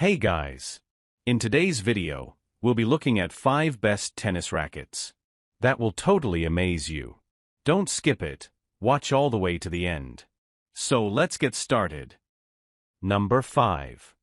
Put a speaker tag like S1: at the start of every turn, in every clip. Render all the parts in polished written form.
S1: Hey guys! In today's video, we'll be looking at 5 best tennis rackets. That will totally amaze you. Don't skip it, watch all the way to the end. So let's get started. Number 5.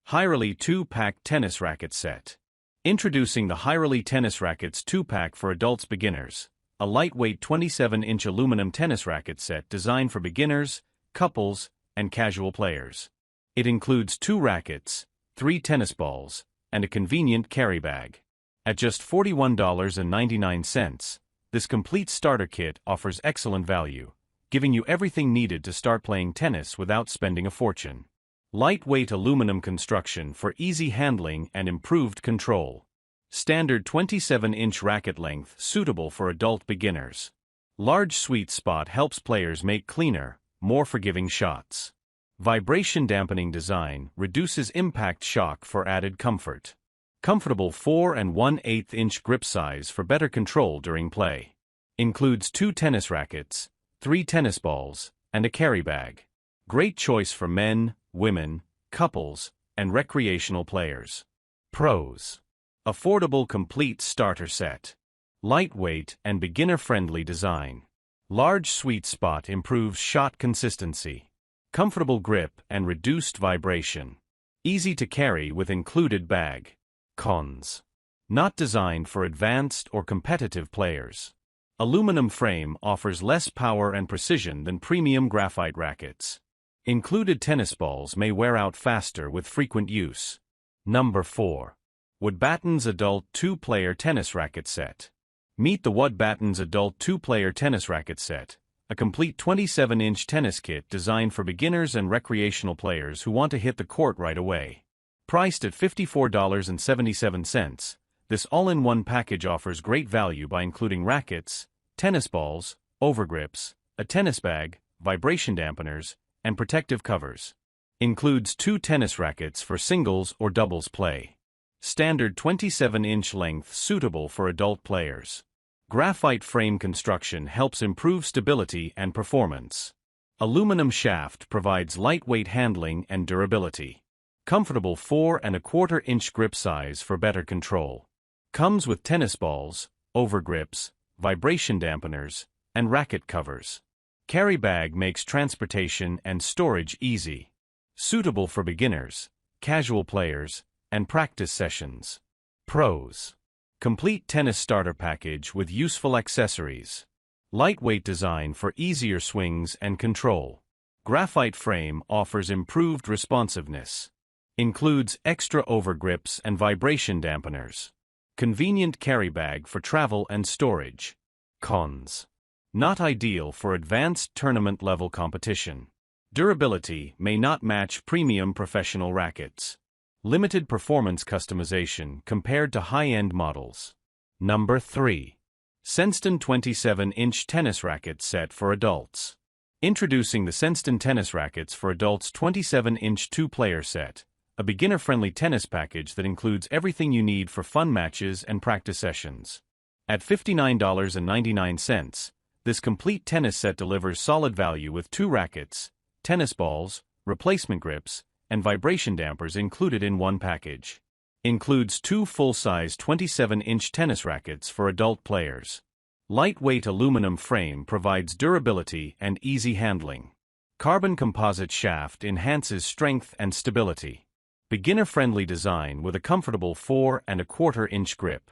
S1: HIRALIY 2-Pack Tennis Racket Set. Introducing the HIRALIY Tennis Rackets 2-Pack for Adults Beginners, a lightweight 27-inch aluminum tennis racket set designed for beginners, couples, and casual players. It includes 2 rackets, 3 tennis balls, and a convenient carry bag. At just $41.99, this complete starter kit offers excellent value, giving you everything needed to start playing tennis without spending a fortune. Lightweight aluminum construction for easy handling and improved control. Standard 27-inch racket length suitable for adult beginners. Large sweet spot helps players make cleaner, more forgiving shots. Vibration dampening design reduces impact shock for added comfort. Comfortable 4 1/8-inch grip size for better control during play. Includes 2 tennis rackets, 3 tennis balls, and a carry bag. Great choice for men, women, couples, and recreational players. Pros. Affordable complete starter set. Lightweight and beginner-friendly design. Large sweet spot improves shot consistency. Comfortable grip and reduced vibration. Easy to carry with included bag. Cons. Not designed for advanced or competitive players. Aluminum frame offers less power and precision than premium graphite rackets. Included tennis balls may wear out faster with frequent use. Number 4. WOED BATENS Adult 2-Player Tennis Racket Set. Meet the WOED BATENS Adult 2-Player Tennis Racket Set, a complete 27-inch tennis kit designed for beginners and recreational players who want to hit the court right away. Priced at $54.77, this all-in-one package offers great value by including rackets, tennis balls, overgrips, a tennis bag, vibration dampeners, and protective covers. Includes 2 tennis rackets for singles or doubles play. Standard 27-inch length suitable for adult players. Graphite frame construction helps improve stability and performance. Aluminum shaft provides lightweight handling and durability. Comfortable 4 1/4-inch grip size for better control. Comes with tennis balls, overgrips, vibration dampeners, and racket covers. Carry bag makes transportation and storage easy. Suitable for beginners, casual players, and practice sessions. Pros. Complete tennis starter package with useful accessories. Lightweight design for easier swings and control. Graphite frame offers improved responsiveness. Includes extra overgrips and vibration dampeners. Convenient carry bag for travel and storage. Cons. Not ideal for advanced tournament-level competition. Durability may not match premium professional rackets. Limited performance customization compared to high-end models. Number 3. Senston 27-inch tennis racket set for adults. Introducing the Senston tennis rackets for adults 27-inch 2-player set, a beginner-friendly tennis package that includes everything you need for fun matches and practice sessions. At $59.99, this complete tennis set delivers solid value with 2 rackets, tennis balls, replacement grips, and vibration dampers included in one package. Includes 2 full-size 27-inch tennis rackets for adult players. Lightweight aluminum frame provides durability and easy handling. Carbon composite shaft enhances strength and stability. Beginner-friendly design with a comfortable 4 1/4-inch grip.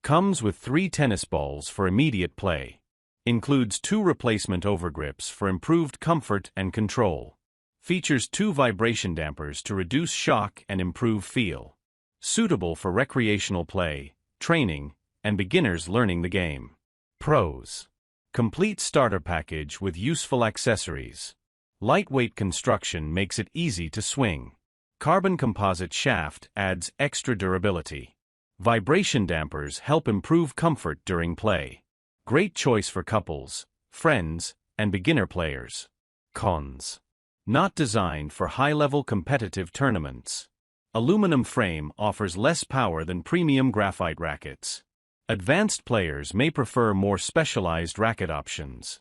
S1: Comes with 3 tennis balls for immediate play. Includes 2 replacement overgrips for improved comfort and control. Features 2 vibration dampers to reduce shock and improve feel. Suitable for recreational play, training, and beginners learning the game. Pros. Complete starter package with useful accessories. Lightweight construction makes it easy to swing. Carbon composite shaft adds extra durability. Vibration dampers help improve comfort during play. Great choice for couples, friends, and beginner players. Cons. Not designed for high-level competitive tournaments. Aluminum frame offers less power than premium graphite rackets. Advanced players may prefer more specialized racket options.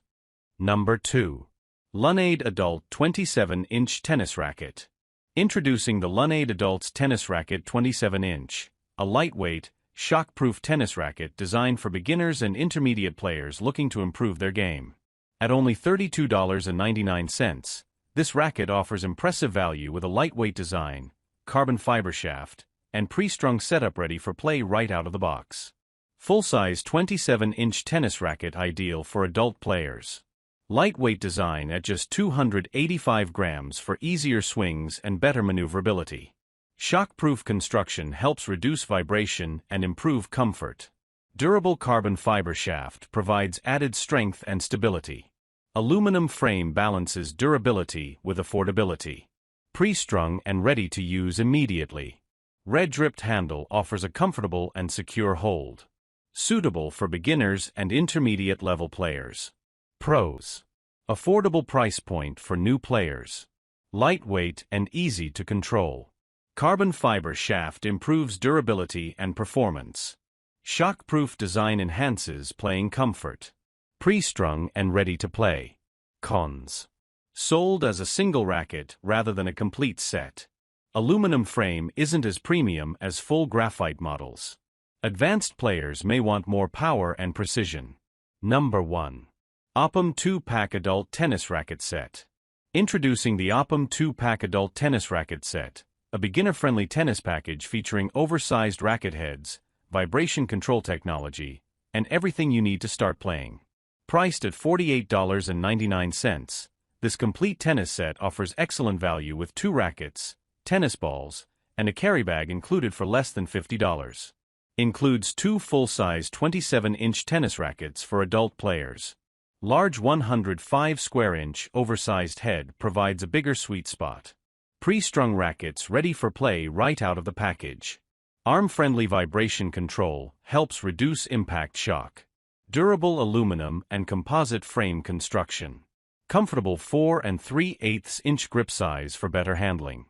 S1: Number 2. LUNNADE Adult 27-inch Tennis Racket. Introducing the LUNNADE Adults Tennis Racket 27-inch, a lightweight, shock-proof tennis racket designed for beginners and intermediate players looking to improve their game. At only $32.99, this racket offers impressive value with a lightweight design, carbon fiber shaft, and pre-strung setup ready for play right out of the box. Full-size 27-inch tennis racket ideal for adult players. Lightweight design at just 285 grams for easier swings and better maneuverability. Shock-proof construction helps reduce vibration and improve comfort. Durable carbon fiber shaft provides added strength and stability. Aluminum frame balances durability with affordability. Pre-strung and ready to use immediately. Red-dripped handle offers a comfortable and secure hold. Suitable for beginners and intermediate level players. Pros. Affordable price point for new players. Lightweight and easy to control. Carbon fiber shaft improves durability and performance. Shock-proof design enhances playing comfort. Pre-strung and ready to play. Cons. Sold as a single racket rather than a complete set. Aluminum frame isn't as premium as full graphite models. Advanced players may want more power and precision. Number 1. OPPUM 2-Pack Adult Tennis Racket Set. Introducing the OPPUM 2-Pack Adult Tennis Racket Set, a beginner-friendly tennis package featuring oversized racket heads, vibration control technology, and everything you need to start playing. Priced at $48.99, this complete tennis set offers excellent value with 2 rackets, tennis balls, and a carry bag included for less than $50. Includes 2 full-size 27-inch tennis rackets for adult players. Large 105 square-inch oversized head provides a bigger sweet spot. Pre-strung rackets ready for play right out of the package. Arm-friendly vibration control helps reduce impact shock. Durable aluminum and composite frame construction. Comfortable 4 3/8 inch grip size for better handling.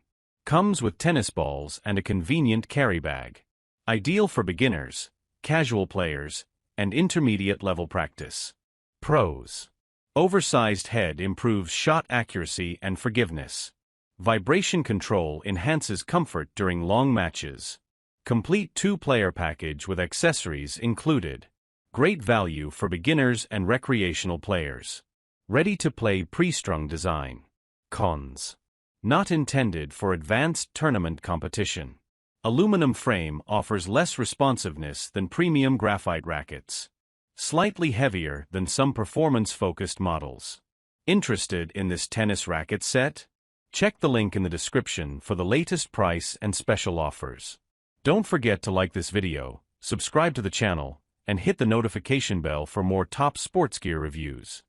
S1: Comes with tennis balls and a convenient carry bag. Ideal for beginners, casual players, and intermediate level practice. Pros. Oversized head improves shot accuracy and forgiveness. Vibration control enhances comfort during long matches. Complete 2-player package with accessories included. Great value for beginners and recreational players. Ready to play pre-strung design. Cons. Not intended for advanced tournament competition. Aluminum frame offers less responsiveness than premium graphite rackets. Slightly heavier than some performance-focused models. Interested in this tennis racket set? Check the link in the description for the latest price and special offers. Don't forget to like this video, subscribe to the channel, and hit the notification bell for more top sports gear reviews.